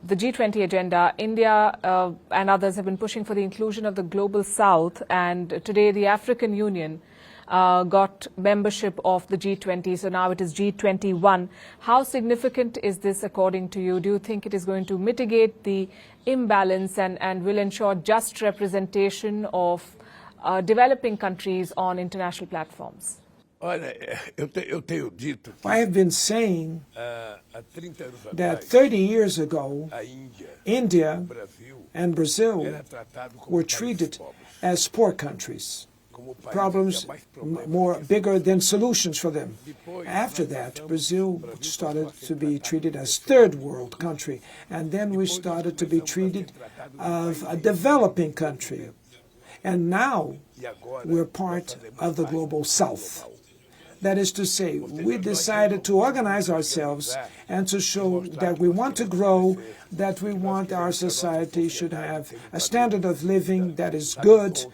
the G20 agenda, India and others have been pushing for the inclusion of the Global South, and today the African Union got membership of the G20, so now it is G21. How significant is this according to you? Do you think it is going to mitigate the imbalance and will ensure just representation of developing countries on international platforms? I have been saying that 30 years ago, India and Brazil were treated as poor countries, problems more bigger than solutions for them. After that, Brazil started to be treated as third world country, and then we started to be treated as a developing country. And now we're part of the Global South. That is to say, we decided to organize ourselves and to show that we want to grow, that we want our society should have a standard of living that is good,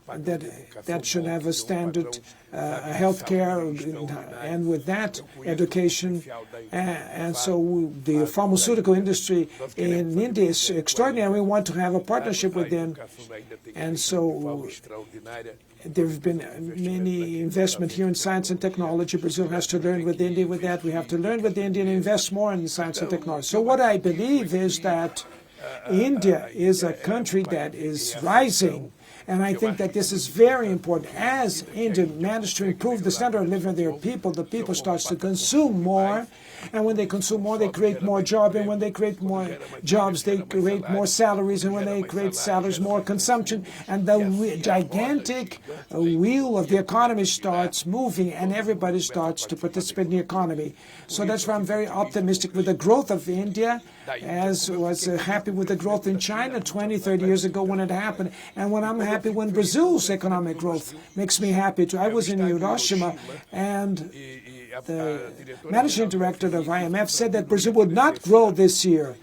that should have a standard health care, and with that, education. And so the pharmaceutical industry in India is extraordinary. We want to have a partnership with them. And so there have been many investment here in science and technology. Brazil has to learn with India with that. We have to learn with India and invest more in science and technology. So what I believe is that India is a country that is rising. And I think that this is very important. As India managed to improve the standard of living of their people, the people starts to consume more. And when they consume more, they create more jobs. And when they create more jobs, they create more salaries. And when they create salaries, more consumption. And the gigantic wheel of the economy starts moving, and everybody starts to participate in the economy. So that's why I'm very optimistic with the growth of India, as was happy with the growth in China 20, 30 years ago when it happened. And when I'm happy when Brazil's economic growth makes me happy too. I was in Hiroshima, and the managing director of IMF said that Brazil would not grow this year.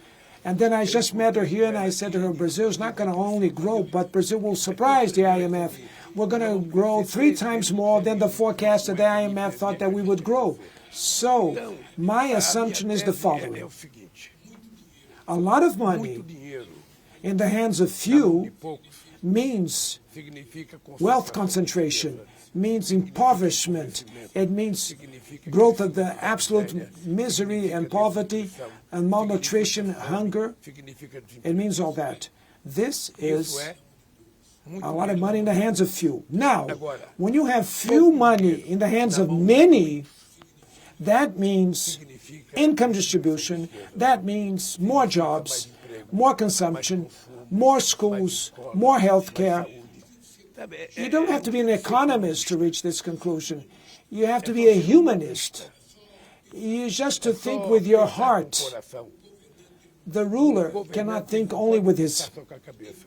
And then I just met her here, and I said to her, Brazil's not going to only grow, but Brazil will surprise the IMF. We're going to grow 3 times more than the forecast that the IMF thought that we would grow. So my assumption is the following. A lot of money in the hands of few means wealth concentration, means impoverishment. It means growth of the absolute misery and poverty and malnutrition, hunger. It means all that. This is a lot of money in the hands of few. Now, when you have few money in the hands of many, that means income distribution, that means more jobs, more consumption, more schools, more health care. You don't have to be an economist to reach this conclusion. You have to be a humanist. You just to think with your heart. The ruler cannot think only with his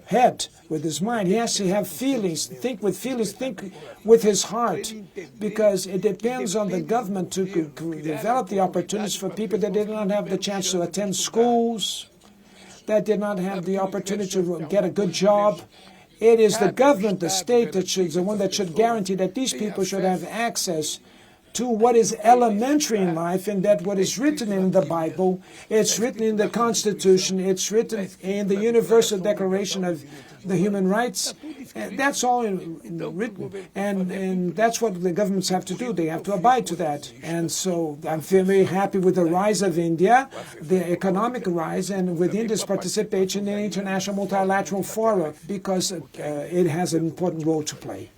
head, with his mind. He has to have feelings, think with his heart, because it depends on the government to develop the opportunities for people that did not have the chance to attend schools, that did not have the opportunity to get a good job. It is the government, the state, that should, the one that should guarantee that these people should have access to what is elementary in life, and that what is written in the Bible, it's written in the Constitution, it's written in the Universal Declaration of the Human Rights. And that's all written, and that's what the governments have to do. They have to abide to that. And so I'm very happy with the rise of India, the economic rise, and with India's participation in international multilateral fora, because it has an important role to play.